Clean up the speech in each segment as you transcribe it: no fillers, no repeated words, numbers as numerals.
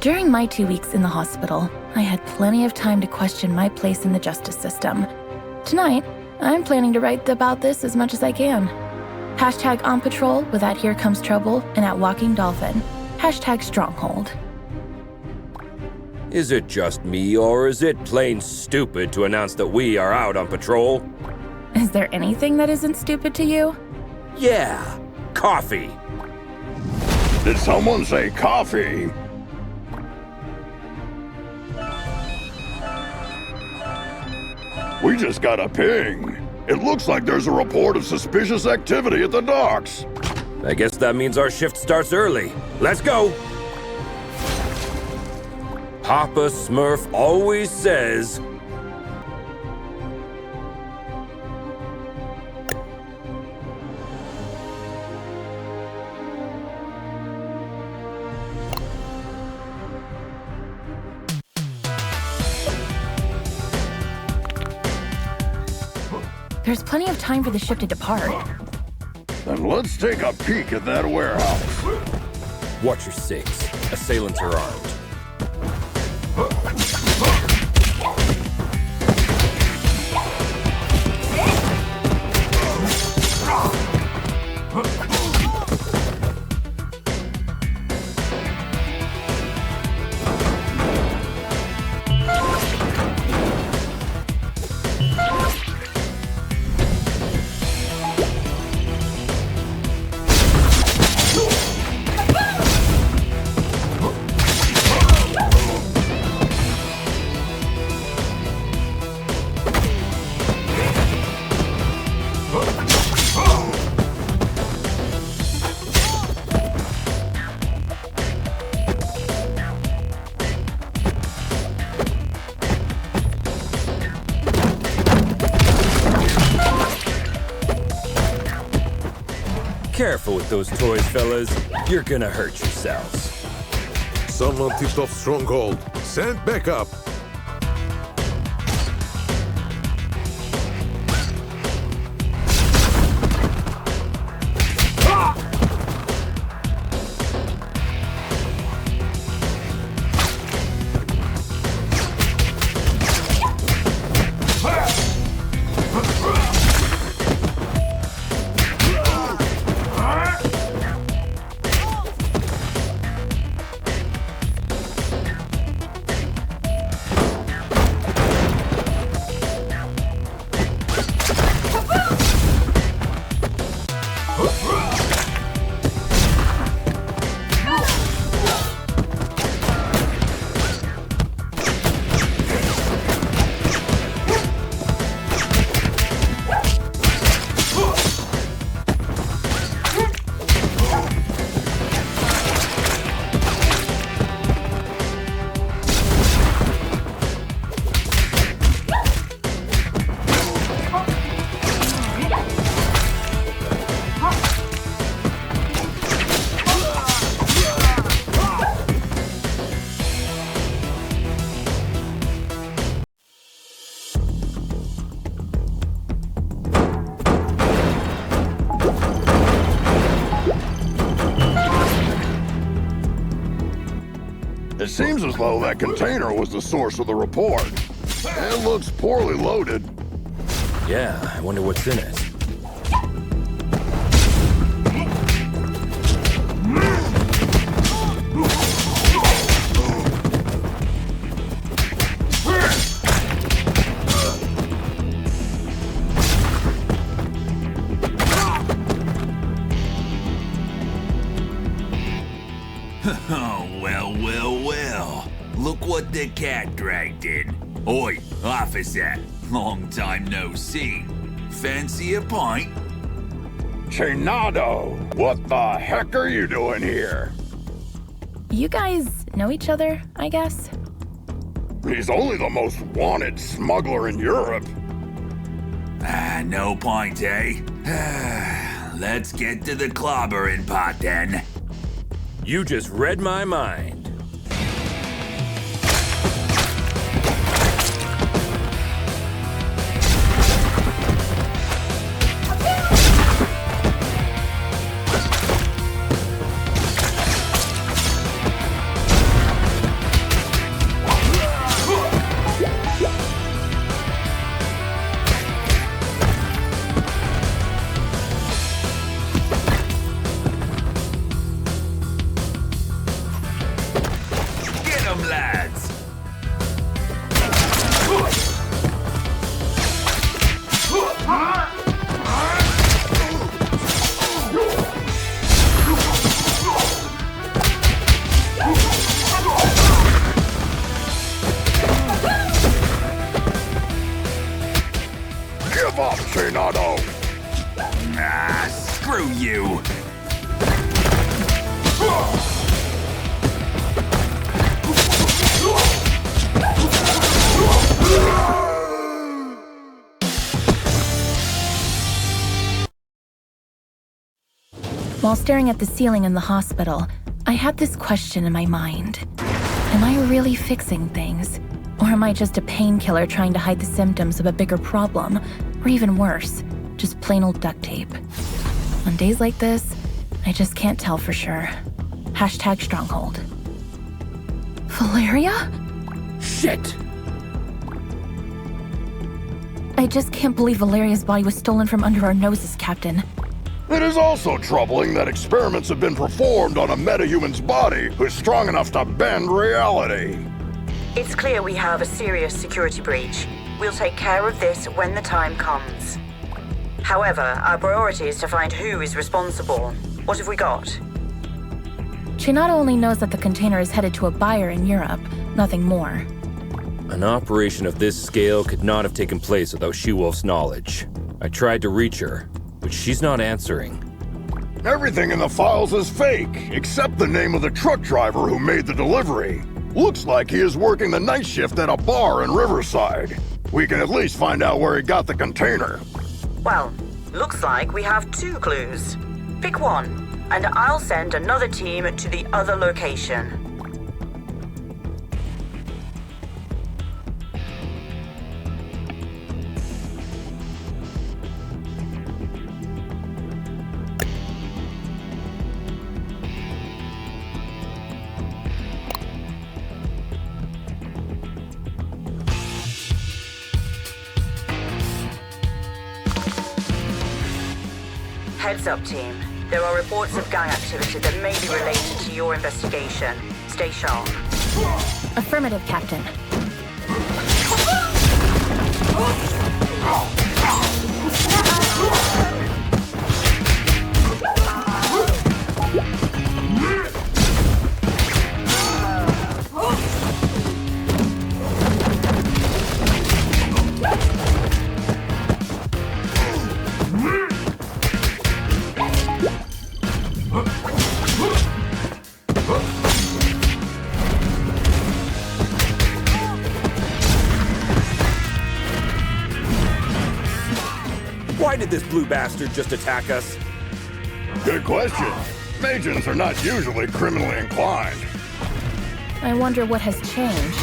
During my 2 weeks in the hospital, I had plenty of time to question my place in the justice system. Tonight, I'm planning to write about this as much as I can. Hashtag on patrol with at Here Comes Trouble and at Walking Dolphin. Hashtag Stronghold. Is it just me, or is it plain stupid to announce that we are out on patrol? Is there anything that isn't stupid to you? Yeah, coffee. Did someone say coffee? We just got a ping. It looks like there's a report of suspicious activity at the docks. I guess that means our shift starts early. Let's go! Papa Smurf always says... There's plenty of time for the ship to depart. Then let's take a peek at that warehouse. Watch your six. Assailants are armed. Careful with those toys, fellas. You're gonna hurt yourselves. Someone tipped off Stronghold. Send backup. It seems as though that container was the source of the report. It looks poorly loaded. Yeah, I wonder what's in it. Oh, well. Look what the cat dragged in. Oi, officer. Long time no see. Fancy a pint? Chinado, what the heck are you doing here? You guys know each other, I guess? He's only the most wanted smuggler in Europe. No point, eh? Let's get to the clobbering pot then. You just read my mind. up, Shinado! Ah, screw you! While staring at the ceiling in the hospital, I had this question in my mind. Am I really fixing things? Or am I just a painkiller trying to hide the symptoms of a bigger problem? Or even worse, just plain old duct tape? On days like this, I just can't tell for sure. Hashtag Stronghold. Valeria? Shit! I just can't believe Valeria's body was stolen from under our noses, Captain. It is also troubling that experiments have been performed on a metahuman's body who's strong enough to bend reality. It's clear we have a serious security breach. We'll take care of this when the time comes. However, our priority is to find who is responsible. What have we got? Shinado only knows that the container is headed to a buyer in Europe, nothing more. An operation of this scale could not have taken place without She-Wolf's knowledge. I tried to reach her, but she's not answering. Everything in the files is fake, except the name of the truck driver who made the delivery. Looks like he is working the night shift at a bar in Riverside. We can at least find out where he got the container. Well, looks like we have 2 clues. Pick one, and I'll send another team to the other location. Heads up, team. There are reports of gang activity that may be related to your investigation. Stay sharp. Affirmative, Captain. Why did this blue bastard just attack us? Good question. Magians are not usually criminally inclined. I wonder what has changed.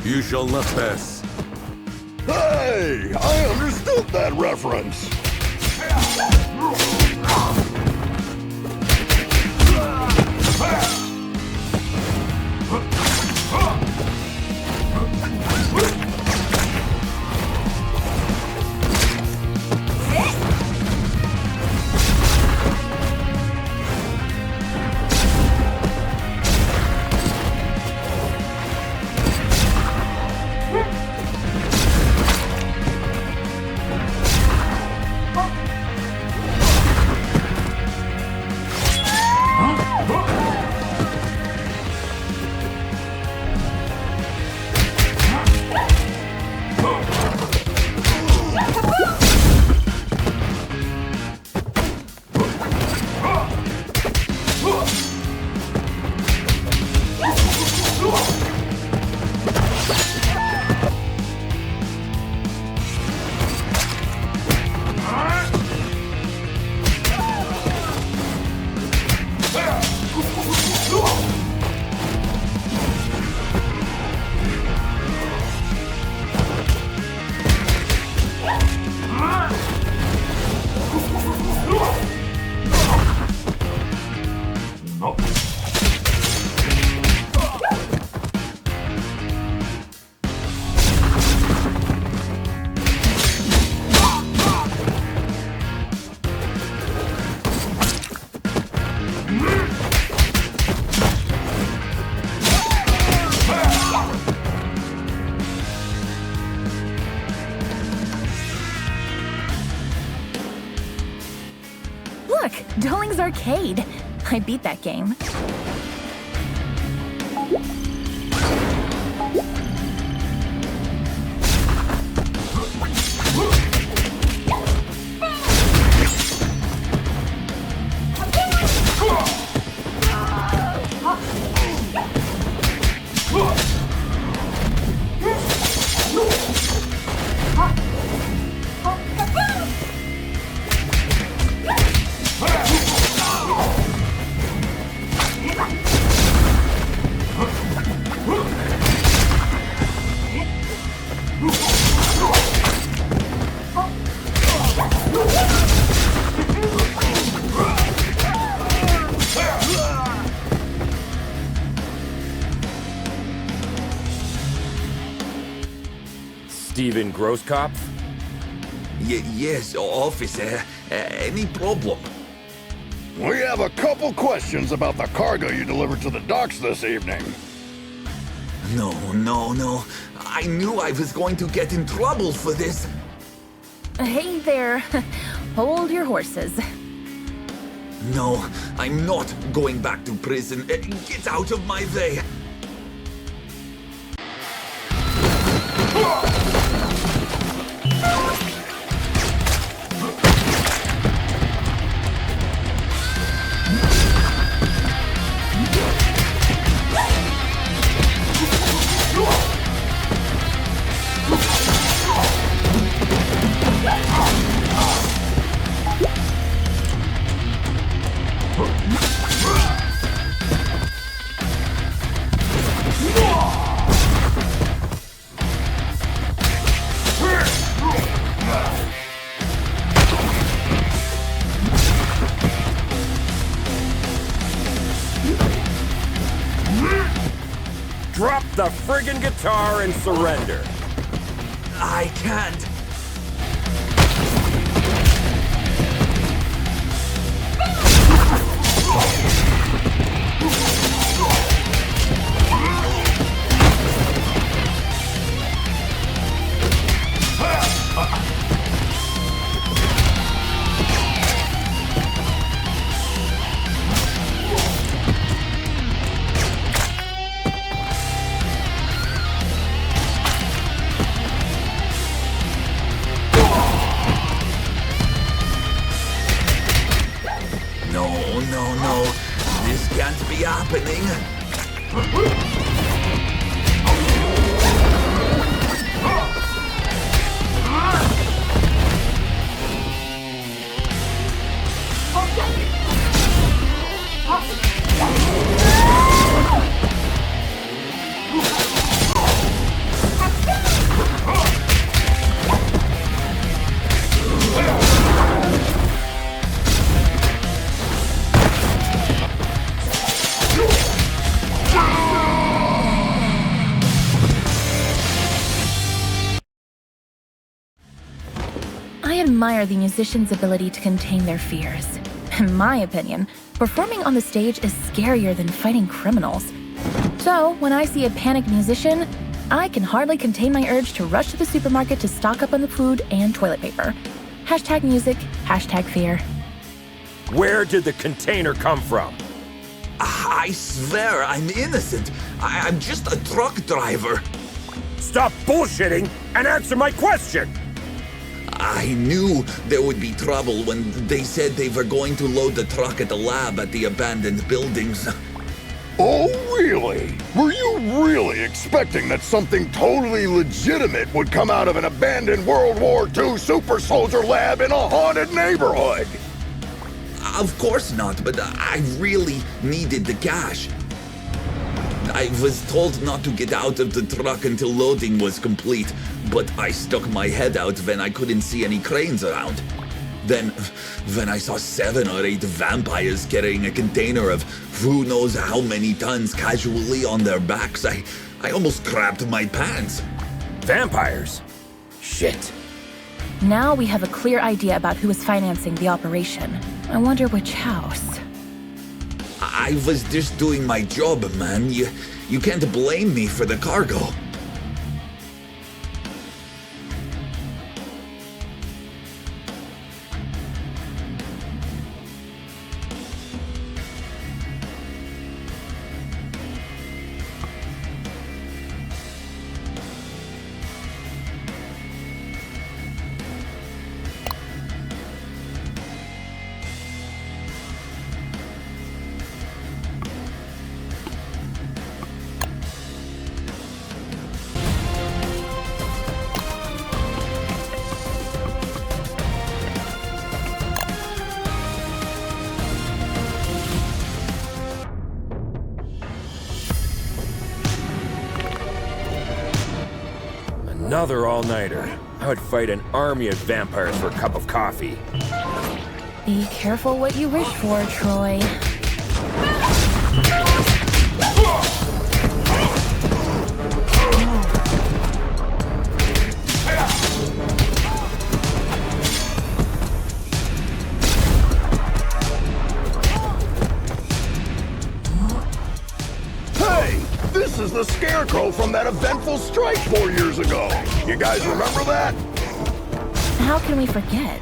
You shall not pass. Hey, I understood that reference. Dueling's Arcade. I beat that game. Steven Grosskopf? Yes, officer. Any problem? We have a couple questions about the cargo you delivered to the docks this evening. No. I knew I was going to get in trouble for this. Hey there. Hold your horses. No, I'm not going back to prison. Get out of my way. Drop the friggin' guitar and surrender. I can't. No. This can't be happening. I admire the musicians' ability to contain their fears. In my opinion, performing on the stage is scarier than fighting criminals. So, when I see a panicked musician, I can hardly contain my urge to rush to the supermarket to stock up on the food and toilet paper. Hashtag music, hashtag fear. Where did the container come from? I swear I'm innocent. I'm just a truck driver. Stop bullshitting and answer my question! I knew there would be trouble when they said they were going to load the truck at the lab at the abandoned buildings. Oh, really? Were you really expecting that something totally legitimate would come out of an abandoned World War II super soldier lab in a haunted neighborhood? Of course not, but I really needed the cash. I was told not to get out of the truck until loading was complete, but I stuck my head out when I couldn't see any cranes around. Then, when I saw 7 or 8 vampires carrying a container of who knows how many tons casually on their backs, I almost crapped my pants. Vampires? Shit. Now we have a clear idea about who is financing the operation. I wonder which house. I was just doing my job, man. You can't blame me for the cargo. Another all-nighter. I would fight an army of vampires for a cup of coffee. Be careful what you wish for, Troy. This is the Scarecrow from that eventful strike 4 years ago. You guys remember that? How can we forget?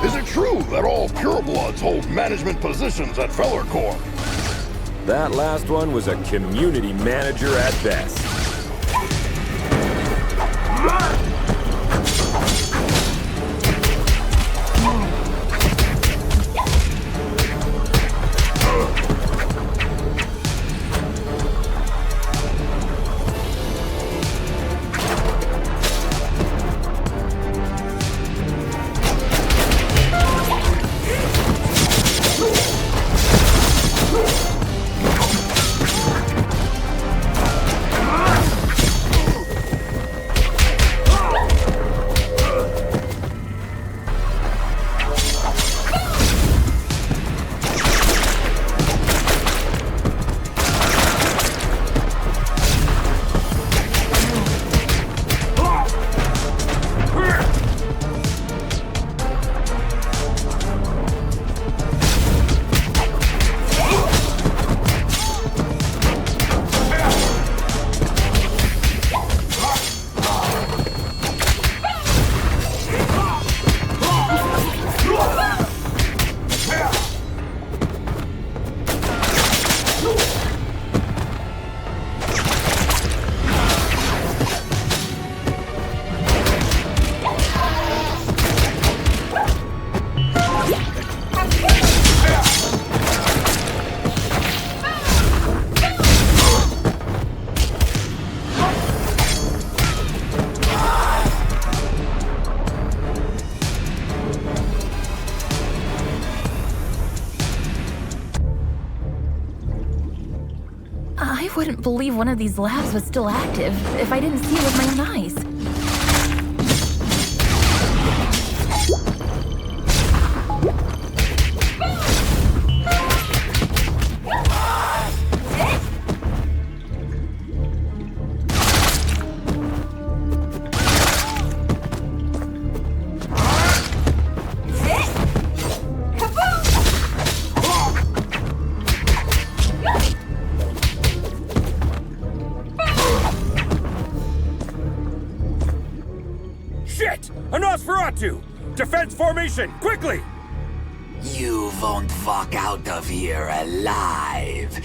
Is it true that all purebloods hold management positions at Feller Corp? That last one was a community manager at best. I wouldn't believe one of these labs was still active if I didn't see it with my own eyes. Shit! A Nosferatu! Defense formation, quickly! You won't walk out of here alive.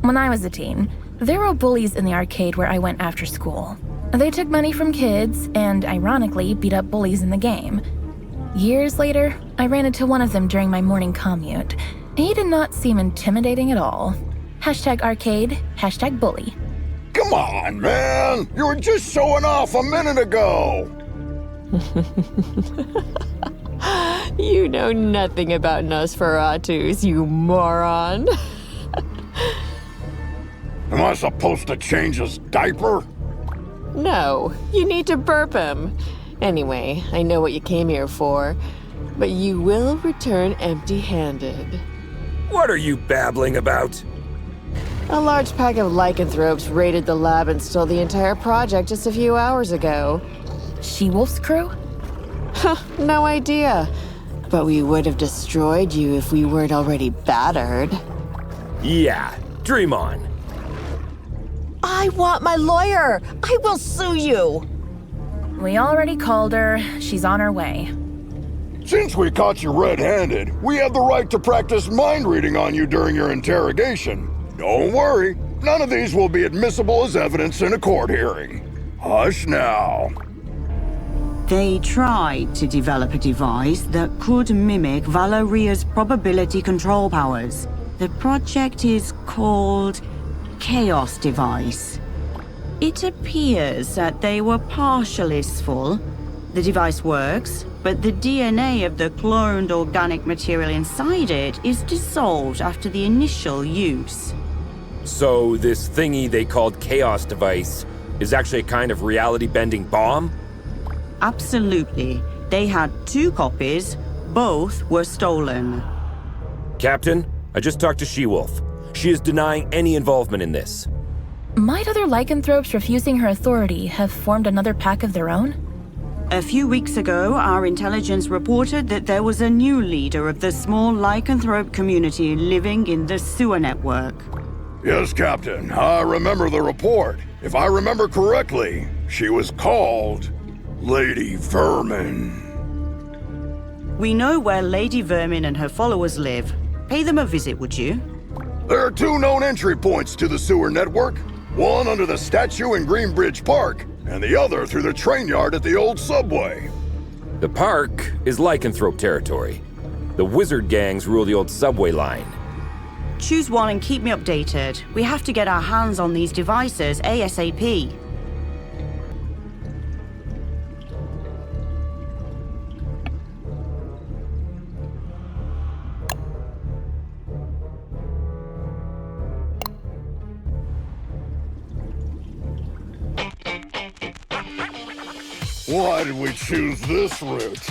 When I was a teen, there were bullies in the arcade where I went after school. They took money from kids and, ironically, beat up bullies in the game. Years later, I ran into one of them during my morning commute. He did not seem intimidating at all. #arcade, #bully. Come on, man! You were just showing off a minute ago! You know nothing about Nosferatus, you moron. Am I supposed to change his diaper? No, you need to burp him. Anyway, I know what you came here for, but you will return empty-handed. What are you babbling about? A large pack of lycanthropes raided the lab and stole the entire project just a few hours ago. She-Wolf's crew? No idea. But we would have destroyed you if we weren't already battered. Yeah, dream on. I want my lawyer! I will sue you! We already called her. She's on her way. Since we caught you red-handed, we have the right to practice mind reading on you during your interrogation. Don't worry, none of these will be admissible as evidence in a court hearing. Hush now. They tried to develop a device that could mimic Valeria's probability control powers. The project is called Chaos Device. It appears that they were partially full. The device works, but the DNA of the cloned organic material inside it is dissolved after the initial use. So this thingy they called Chaos Device is actually a kind of reality-bending bomb? Absolutely. They had 2 copies. Both were stolen. Captain, I just talked to She-Wolf. She is denying any involvement in this. Might other lycanthropes refusing her authority have formed another pack of their own? A few weeks ago, our intelligence reported that there was a new leader of the small lycanthrope community living in the sewer network. Yes, Captain, I remember the report. If I remember correctly, she was called Lady Vermin. We know where Lady Vermin and her followers live. Pay them a visit, would you? There are 2 known entry points to the sewer network. One under the statue in Greenbridge Park, and the other through the train yard at the old subway. The park is lycanthrope territory. The wizard gangs rule the old subway line. Choose one and keep me updated. We have to get our hands on these devices ASAP. Why did we choose this route?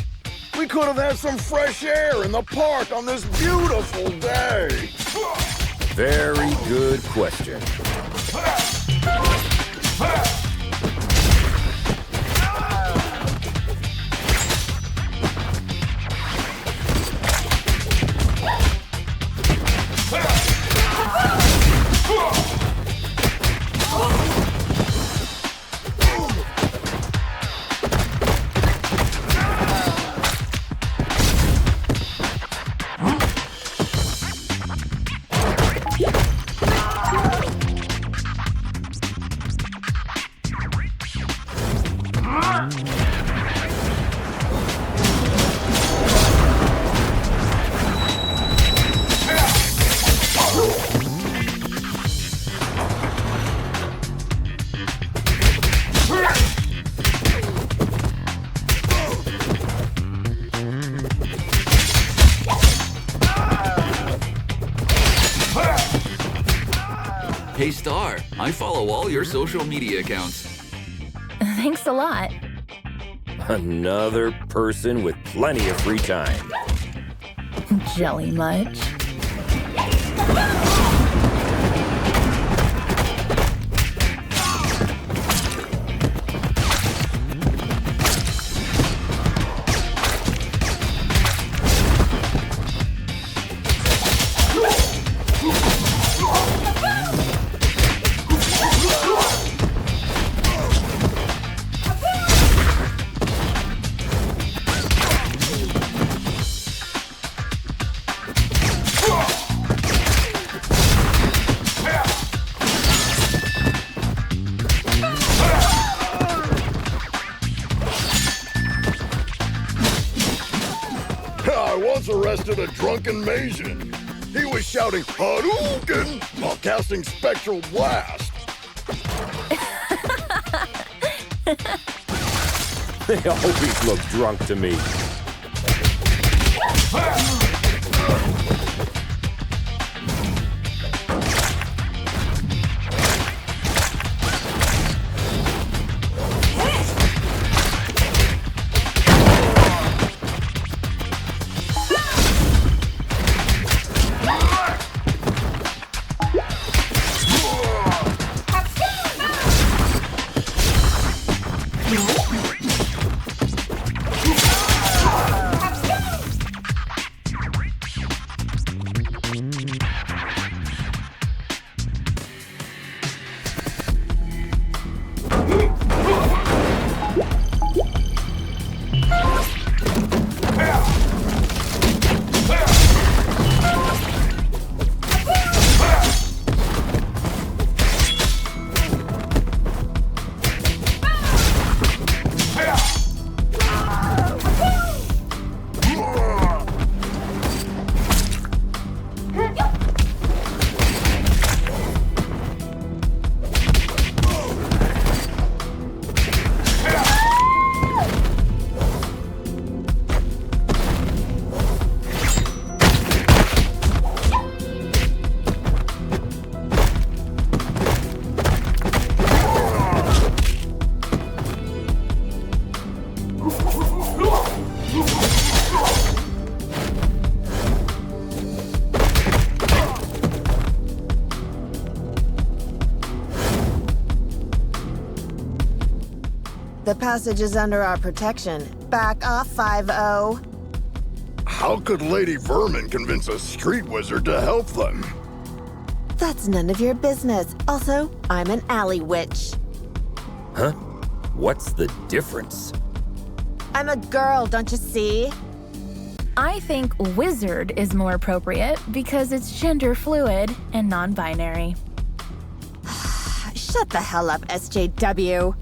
We could have had some fresh air in the park on this beautiful day. Very good question. I follow all your social media accounts. Thanks a lot. Another person with plenty of free time. Jelly much? I once arrested a drunken Maysian. He was shouting Hadouken while casting Spectral Blast. They always look drunk to me. The passage is under our protection. Back off, 5-0. How could Lady Vermin convince a street wizard to help them? That's none of your business. Also, I'm an alley witch. Huh? What's the difference? I'm a girl, don't you see? I think wizard is more appropriate because it's gender fluid and non-binary. Shut the hell up, SJW.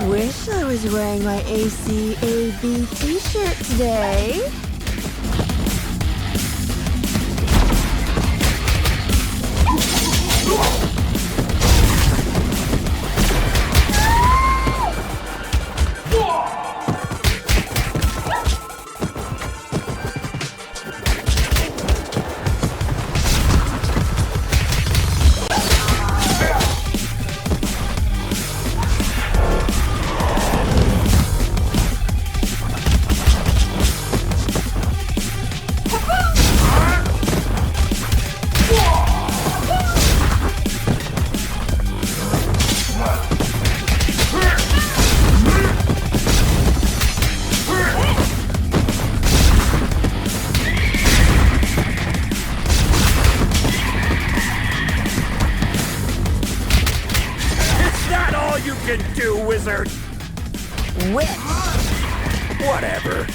Wish I was wearing my ACAB t-shirt today. Whatever.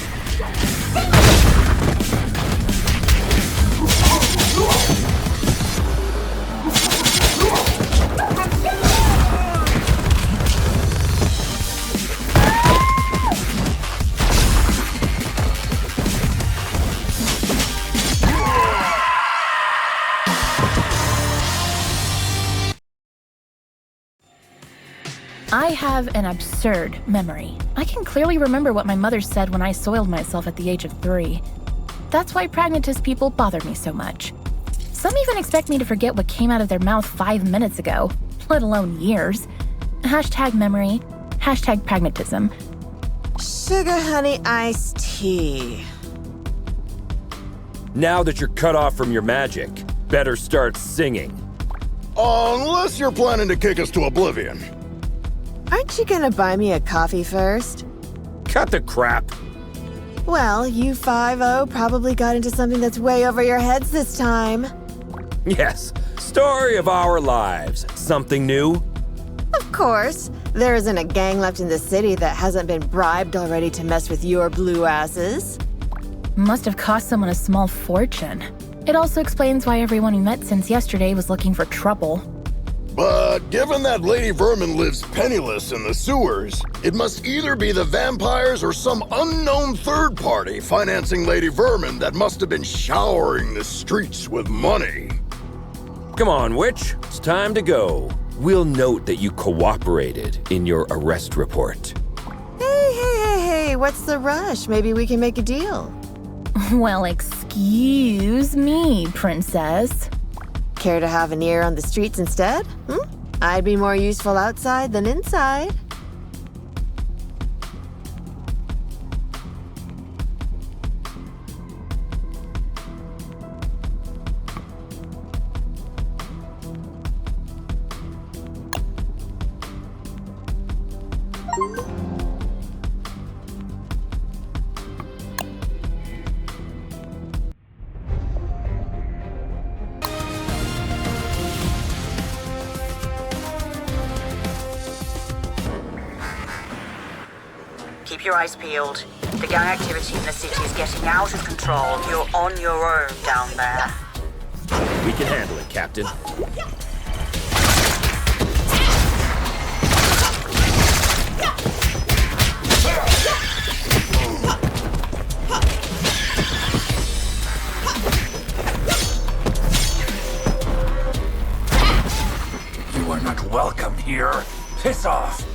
I have an absurd memory. I can clearly remember what my mother said when I soiled myself at the age of 3. That's why pragmatist people bother me so much. Some even expect me to forget what came out of their mouth 5 minutes ago, let alone years. Hashtag memory, hashtag pragmatism. Sugar honey iced tea. Now that you're cut off from your magic, better start singing. Unless you're planning to kick us to oblivion. Aren't you gonna buy me a coffee first? Cut the crap. Well, you 5-0 probably got into something that's way over your heads this time. Yes, story of our lives. Something new? Of course. There isn't a gang left in the city that hasn't been bribed already to mess with your blue asses. Must have cost someone a small fortune. It also explains why everyone we met since yesterday was looking for trouble. But given that Lady Vermin lives penniless in the sewers, it must either be the vampires or some unknown third party financing Lady Vermin that must have been showering the streets with money. Come on, witch. It's time to go. We'll note that you cooperated in your arrest report. Hey, what's the rush? Maybe we can make a deal. Well, excuse me, princess. Care to have an ear on the streets instead? I'd be more useful outside than inside. Keep your eyes peeled. The gang activity in the city is getting out of control. You're on your own down there. We can handle it, Captain. You are not welcome here. Piss off.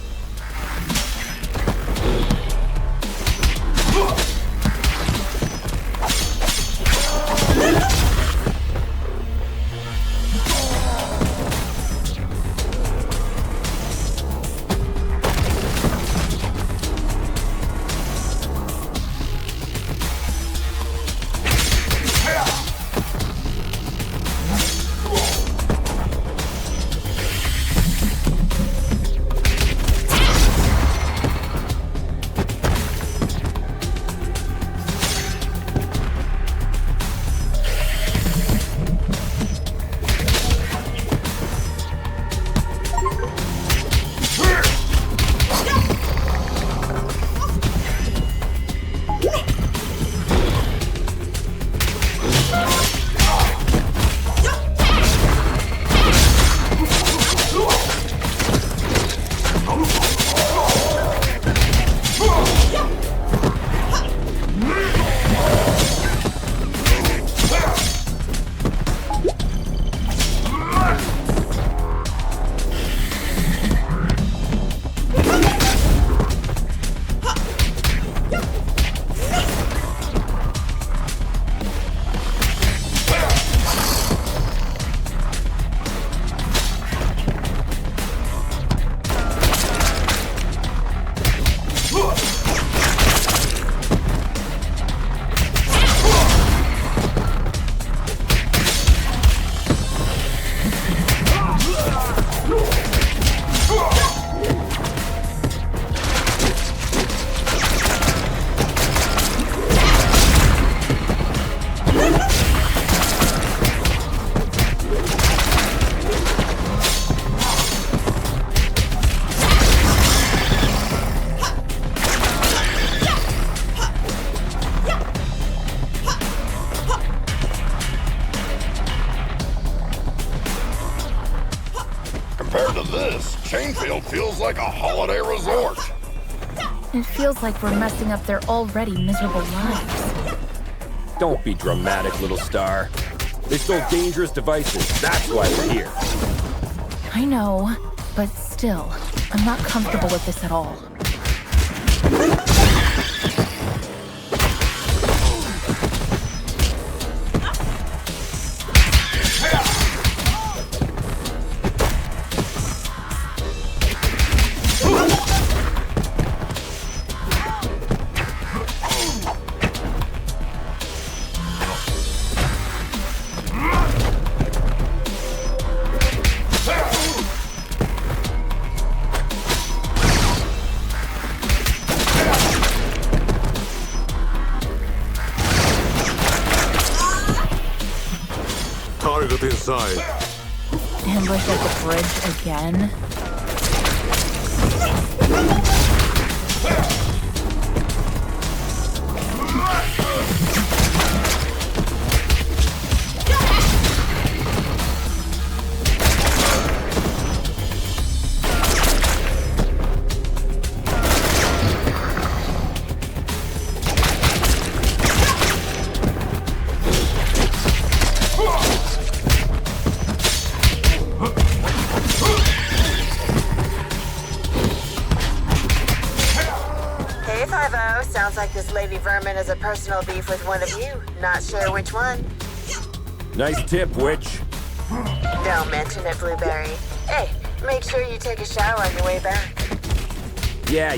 feels like a holiday resort. It feels like we're messing up their already miserable lives. Don't be dramatic, little star. They stole dangerous devices. That's why we're here. I know, but still, I'm not comfortable with this at all. Target inside. Ambush at the bridge again? Sounds like this Lady Vermin has a personal beef with one of you. Not sure which one. Nice tip, witch. Don't mention it, Blueberry. Hey, make sure you take a shower on your way back. Yeah.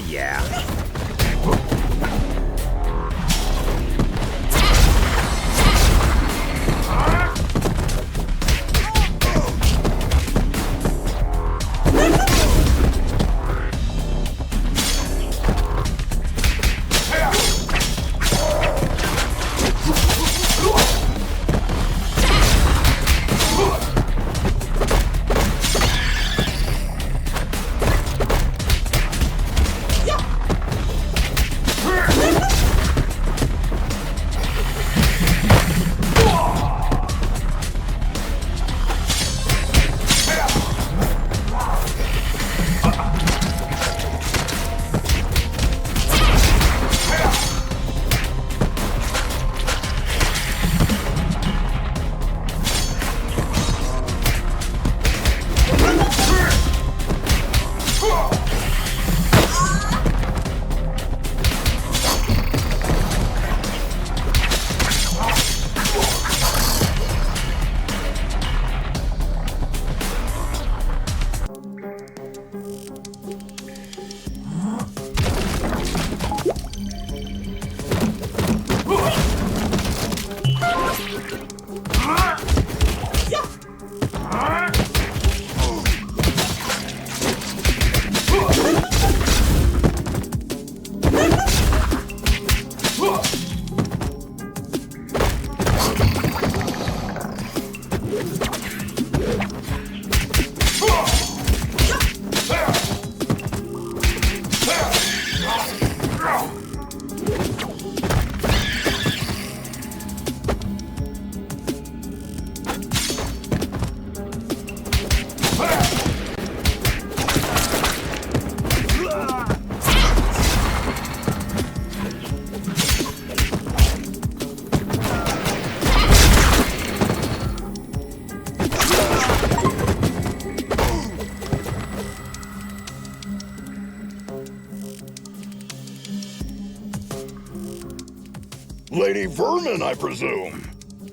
Lady Vermin, I presume.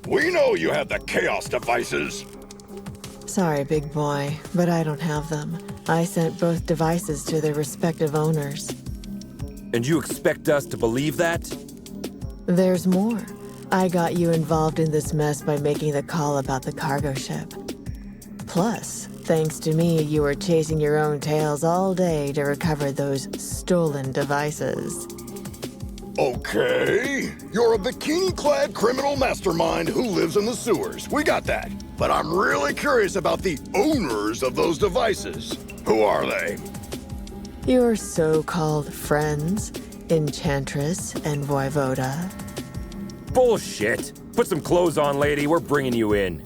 We know you have the Chaos devices. Sorry, big boy, but I don't have them. I sent both devices to their respective owners. And you expect us to believe that? There's more. I got you involved in this mess by making the call about the cargo ship. Plus, thanks to me, you were chasing your own tails all day to recover those stolen devices. Okay. You're a bikini-clad criminal mastermind who lives in the sewers. We got that. But I'm really curious about the owners of those devices. Who are they? Your so-called friends, Enchantress and Voivoda. Bullshit. Put some clothes on, lady. We're bringing you in.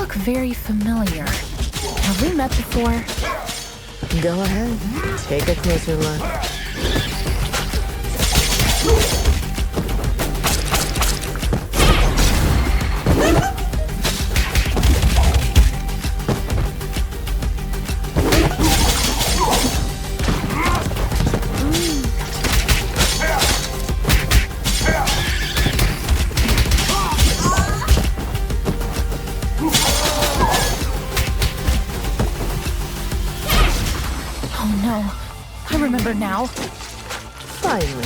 look very familiar. Have we met before? Go ahead. Take a closer look. I remember now. Finally.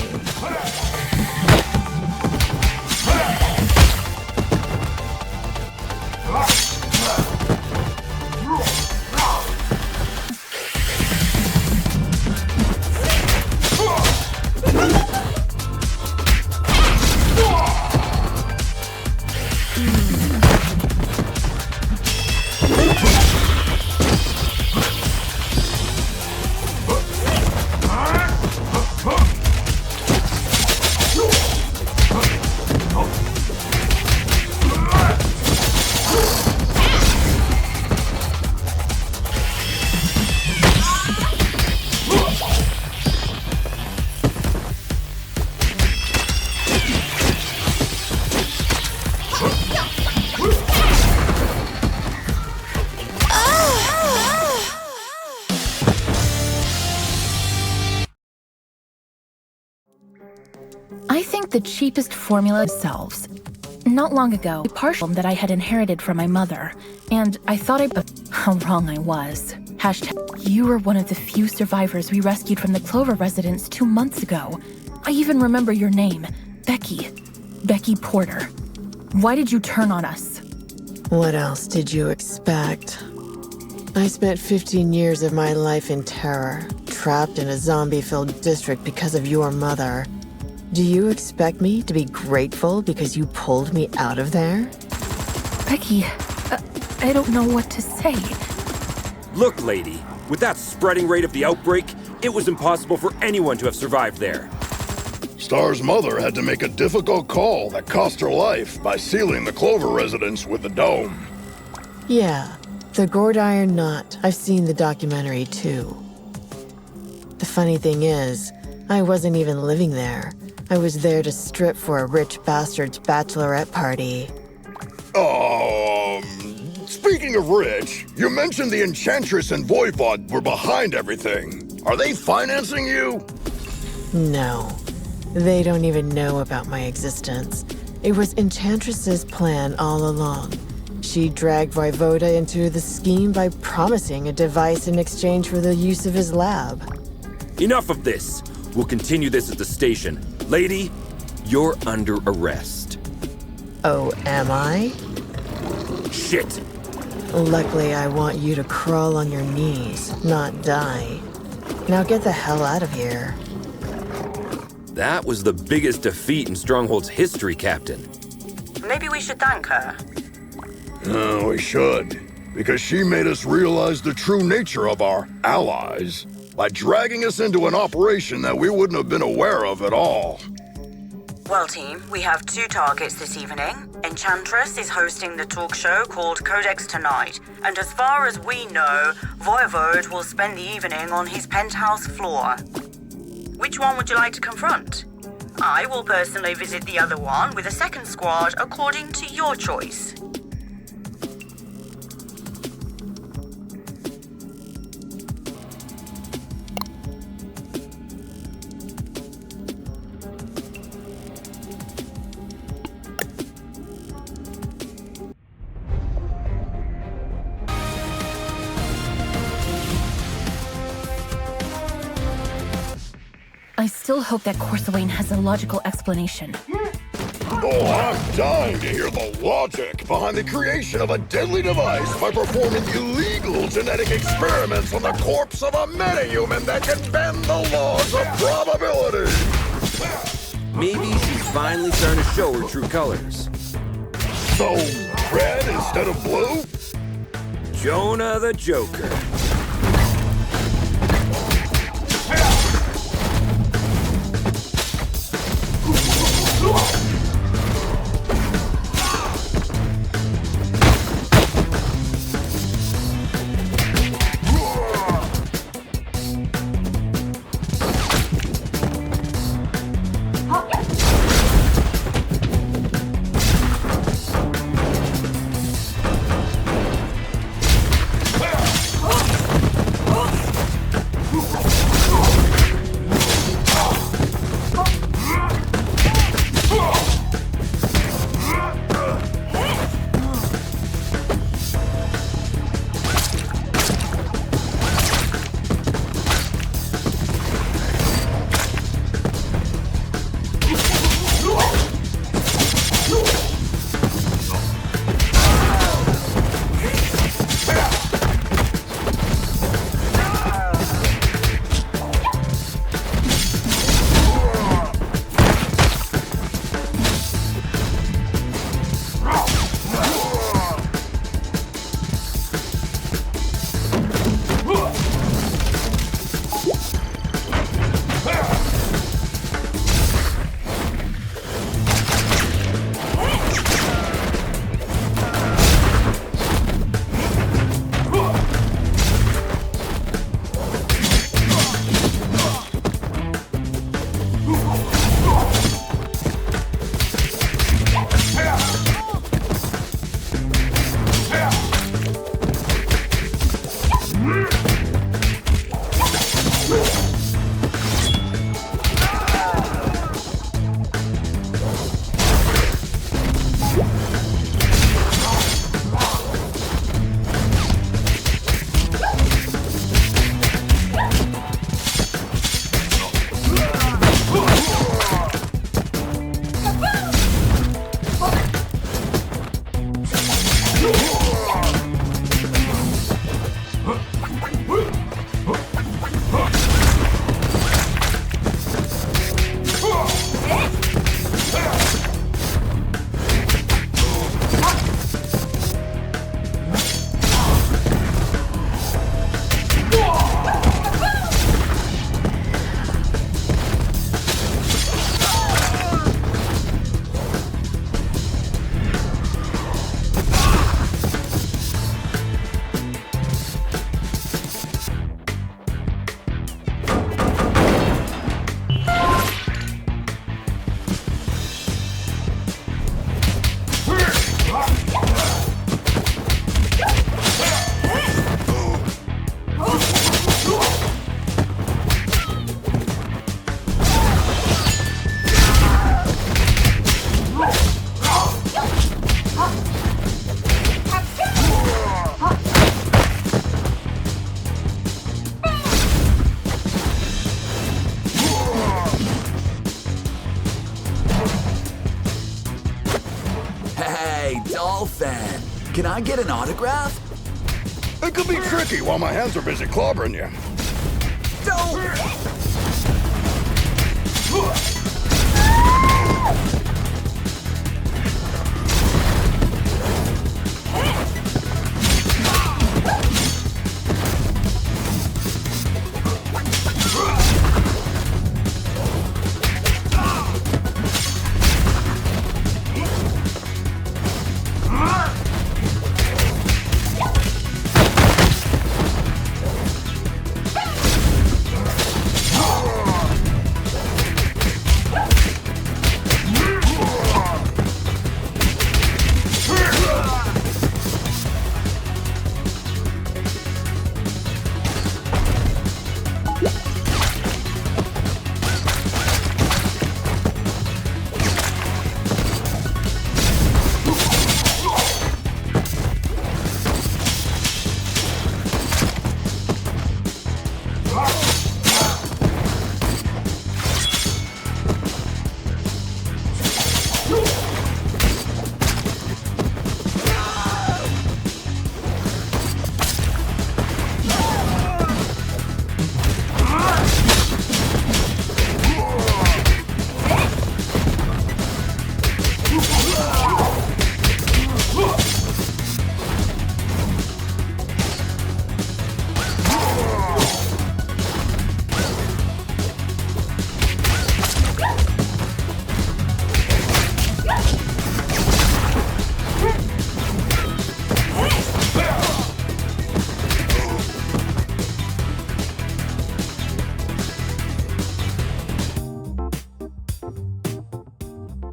I think the cheapest formula selves. Not long ago, a partial that I had inherited from my mother, and I thought how wrong I was. # you were one of the few survivors we rescued from the Clover residence 2 months ago. I even remember your name, Becky. Becky Porter. Why did you turn on us? What else did you expect? I spent 15 years of my life in terror, trapped in a zombie-filled district because of your mother. Do you expect me to be grateful because you pulled me out of there? Becky, I don't know what to say. Look, lady, with that spreading rate of the outbreak, it was impossible for anyone to have survived there. Star's mother had to make a difficult call that cost her life by sealing the Clover residence with the dome. Yeah, the gourd iron knot. I've seen the documentary too. The funny thing is, I wasn't even living there. I was there to strip for a rich bastard's bachelorette party. Speaking of rich, you mentioned the Enchantress and Voivod were behind everything. Are they financing you? No, they don't even know about my existence. It was Enchantress's plan all along. She dragged Voivoda into the scheme by promising a device in exchange for the use of his lab. Enough of this. We'll continue this at the station. Lady, you're under arrest. Oh, am I? Shit! Luckily, I want you to crawl on your knees, not die. Now get the hell out of here. That was the biggest defeat in Stronghold's history, Captain. Maybe we should thank her. No, we should. Because she made us realize the true nature of our allies by dragging us into an operation that we wouldn't have been aware of at all. Well, team, we have 2 targets this evening. Enchantress is hosting the talk show called Codex Tonight, and as far as we know, Voivod will spend the evening on his penthouse floor. Which one would you like to confront? I will personally visit the other one with a second squad according to your choice. I still hope that Corsawane has a logical explanation. Oh, I'm dying to hear the logic behind the creation of a deadly device by performing illegal genetic experiments on the corpse of a metahuman that can bend the laws of probability. Maybe she's finally starting to show her true colors. So, red instead of blue? Jonah the Joker. football fan. Can I get an autograph? It could be tricky while my hands are busy clobbering you. Don't!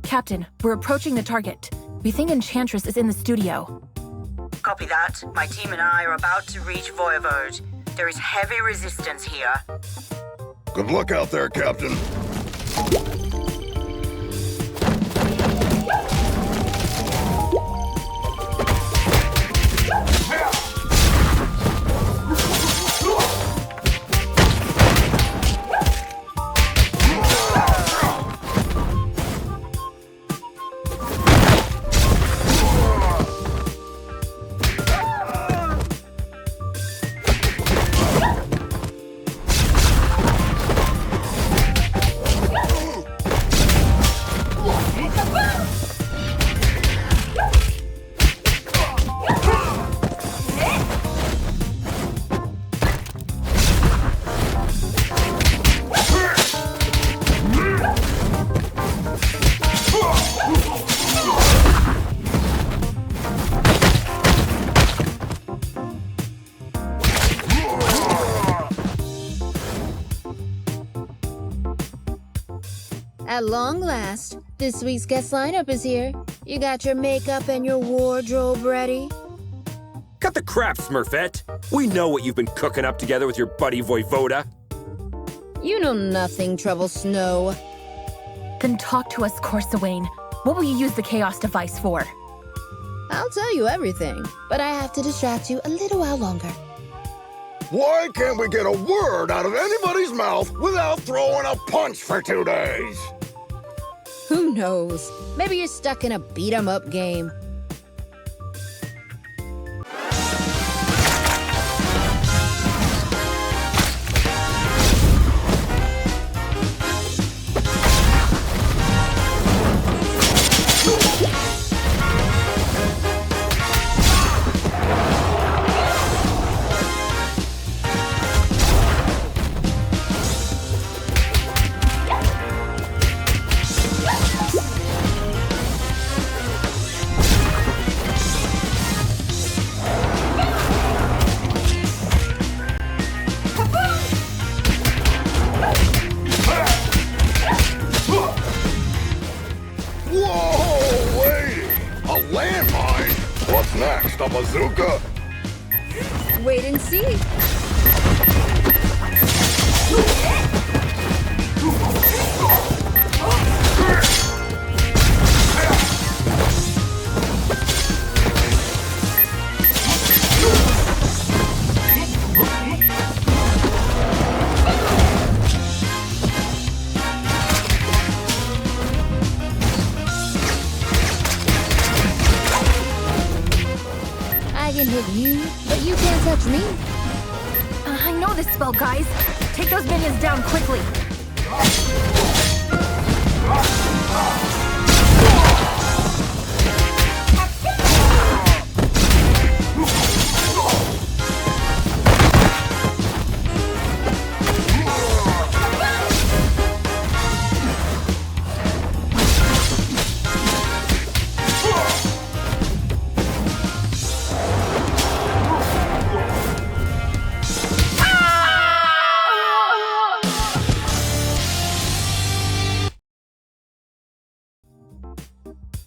Captain, we're approaching the target. We think Enchantress is in the studio. Copy that. My team and I are about to reach Voivode. There is heavy resistance here. Good luck out there, Captain. At long last, this week's guest lineup is here. You got your makeup and your wardrobe ready? Cut the crap, Smurfette. We know what you've been cooking up together with your buddy Voivoda. You know nothing, Trouble Snow. Then talk to us, Corsawane. What will you use the Chaos device for? I'll tell you everything, but I have to distract you a little while longer. Why can't we get a word out of anybody's mouth without throwing a punch for 2 days? Who knows? Maybe you're stuck in a beat-em-up game. Next, a bazooka? Wait and see. hit you, but you can't touch me. I know this spell, guys. Take those minions down quickly.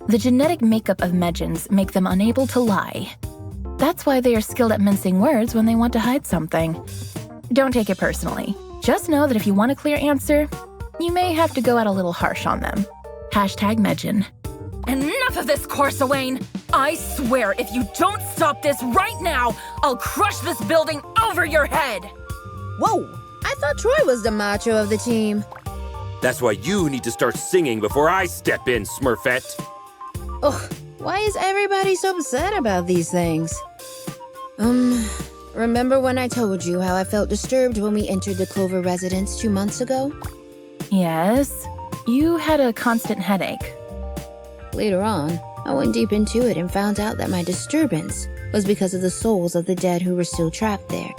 The genetic makeup of Medjans make them unable to lie. That's why they are skilled at mincing words when they want to hide something. Don't take it personally. Just know that if you want a clear answer, you may have to go out a little harsh on them. Hashtag Medjan. Enough of this, Corsawane! I swear, if you don't stop this right now, I'll crush this building over your head! Whoa! I thought Troy was the macho of the team. That's why you need to start singing before I step in, Smurfette. Ugh, why is everybody so upset about these things? Remember when I told you how I felt disturbed when we entered the Clover residence 2 months ago? Yes, you had a constant headache. Later on, I went deep into it and found out that my disturbance was because of the souls of the dead who were still trapped there.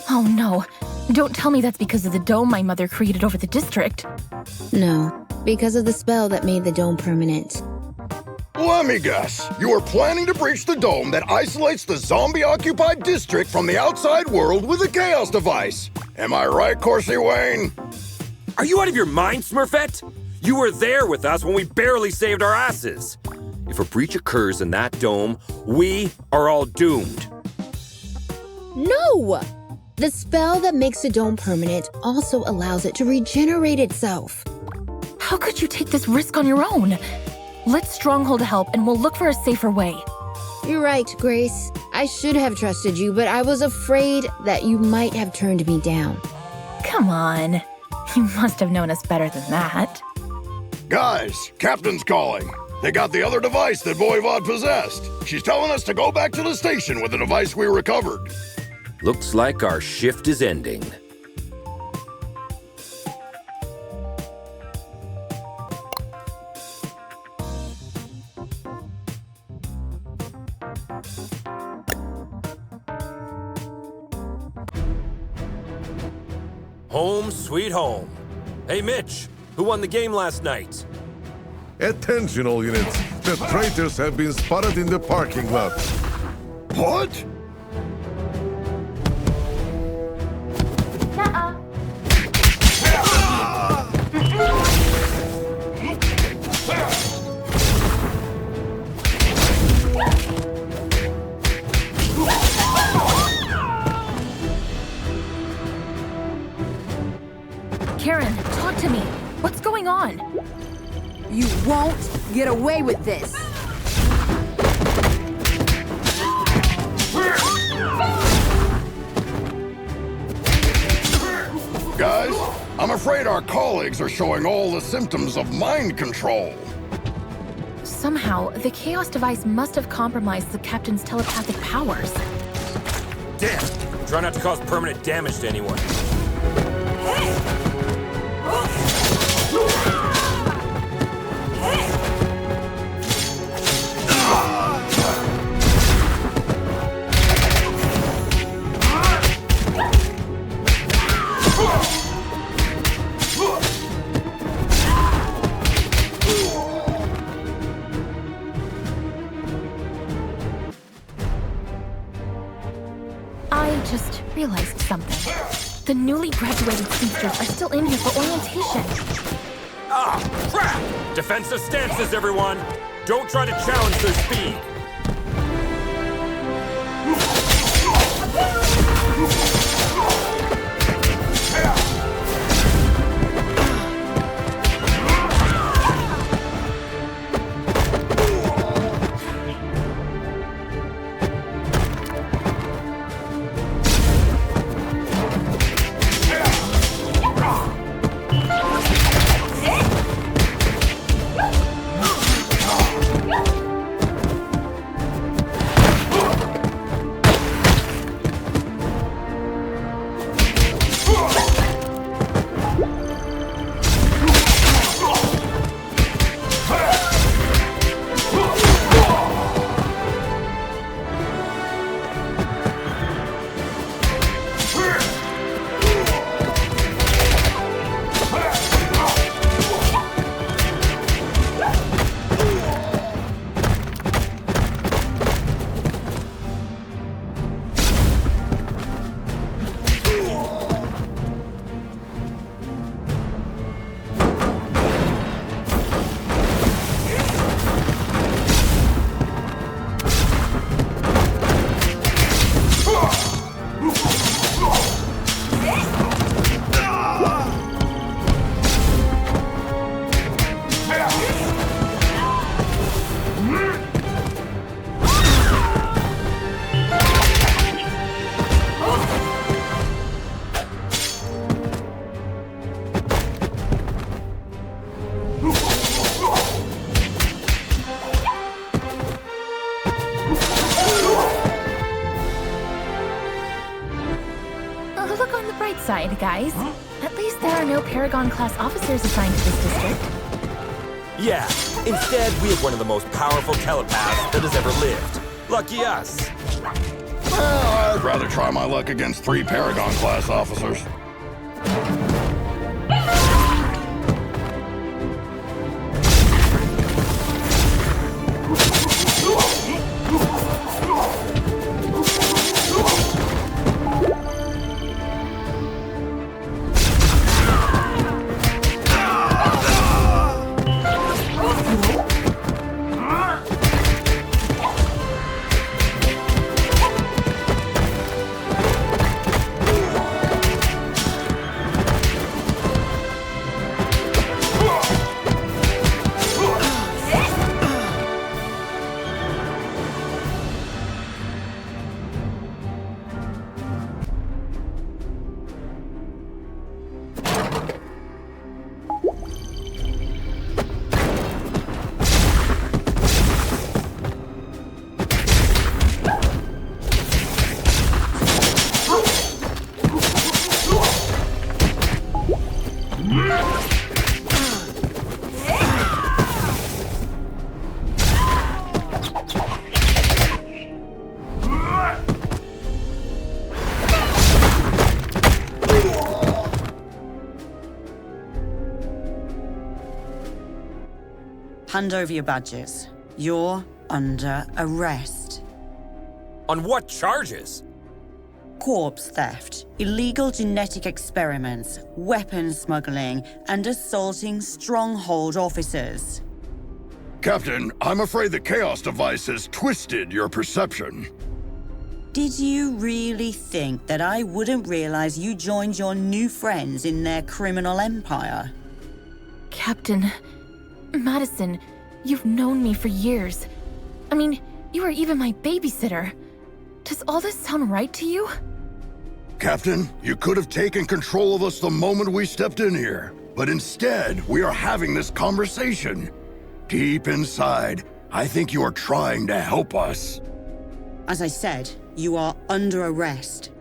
Oh no, don't tell me that's because of the dome my mother created over the district. No, because of the spell that made the dome permanent. Let me guess. You are planning to breach the dome that isolates the zombie-occupied district from the outside world with a chaos device. Am I right, Corsi Wayne? Are you out of your mind, Smurfette? You were there with us when we barely saved our asses. If a breach occurs in that dome, we are all doomed. No! The spell that makes the dome permanent also allows it to regenerate itself. How could you take this risk on your own? Let Stronghold help and we'll look for a safer way. You're right, Grace. I should have trusted you, but I was afraid that you might have turned me down. Come on. You must have known us better than that. Guys, Captain's calling. They got the other device that Voivod possessed. She's telling us to go back to the station with the device we recovered. Looks like our shift is ending. Home sweet home. Hey, Mitch, who won the game last night? Attention, all units. The traitors have been spotted in the parking lot. What? Karen, talk to me. What's going on? You won't get away with this. Guys, I'm afraid our colleagues are showing all the symptoms of mind control. Somehow, the Chaos device must have compromised the Captain's telepathic powers. Damn! Try not to cause permanent damage to anyone. I just realized something. The newly graduated speedsters are still in here for orientation. Ah, crap! Defensive stances, everyone! Don't try to challenge their speed! side, guys. At least there are no Paragon-class officers assigned to this district. Yeah, instead we have one of the most powerful telepaths that has ever lived. Lucky us. Well, I'd rather try my luck against 3 Paragon-class officers. Hand over your badges. You're under arrest. On what charges? Corpse theft, illegal genetic experiments, weapons smuggling, and assaulting Stronghold officers. Captain, I'm afraid the Chaos device has twisted your perception. Did you really think that I wouldn't realize you joined your new friends in their criminal empire? Captain, Madison, you've known me for years. I mean, you were even my babysitter. Does all this sound right to you? Captain, you could have taken control of us the moment we stepped in here. But instead, we are having this conversation. Deep inside, I think you are trying to help us. As I said, you are under arrest.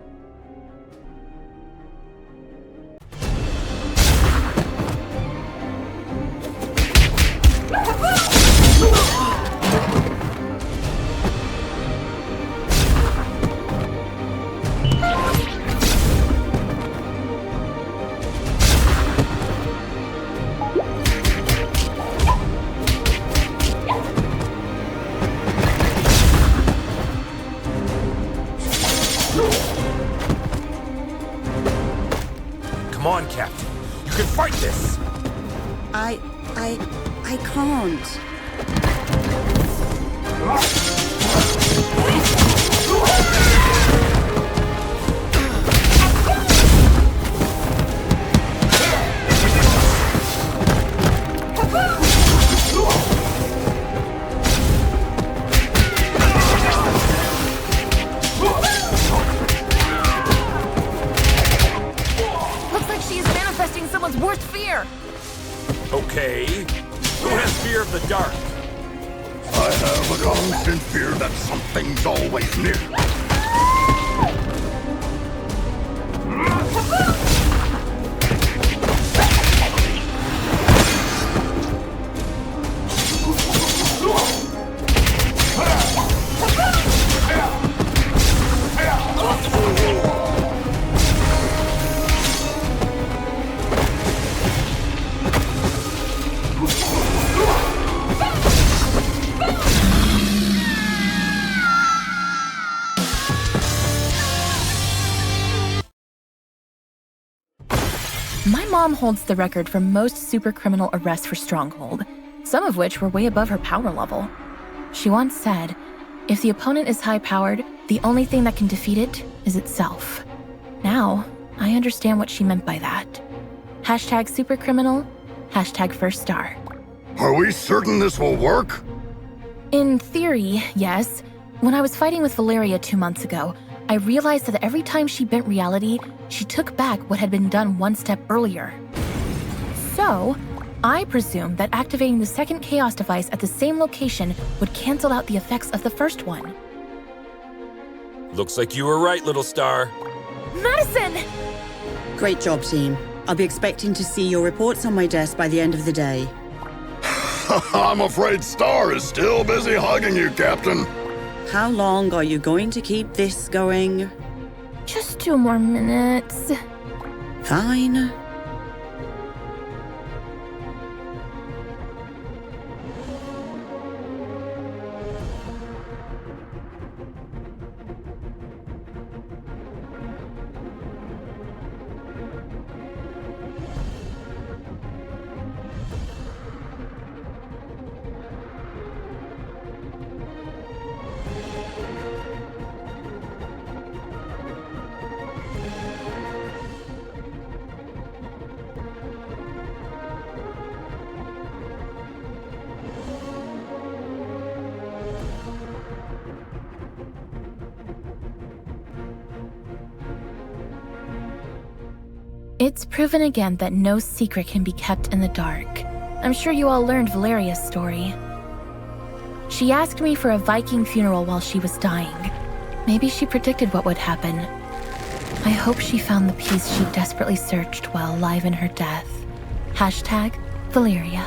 Come on, Captain. You can fight this! I can't. Looks like she is manifesting someone's worst fear. Okay. Who has fear of the dark? I have a constant fear that something's always near. My mom holds the record for most supercriminal arrests for Stronghold, some of which were way above her power level. She once said, if the opponent is high-powered, the only thing that can defeat it is itself. Now, I understand what she meant by that. Hashtag supercriminal, hashtag first star. Are we certain this will work? In theory, yes. When I was fighting with Valeria 2 months ago, I realized that every time she bent reality, she took back what had been done one step earlier. So, I presumed that activating the second Chaos device at the same location would cancel out the effects of the first one. Looks like you were right, little star. Madison! Great job, team. I'll be expecting to see your reports on my desk by the end of the day. I'm afraid Star is still busy hugging you, Captain. How long are you going to keep this going? Just 2 more minutes. Fine. It's proven again that no secret can be kept in the dark. I'm sure you all learned Valeria's story. She asked me for a Viking funeral while she was dying. Maybe she predicted what would happen. I hope she found the peace she desperately searched while alive in her death. #Valeria.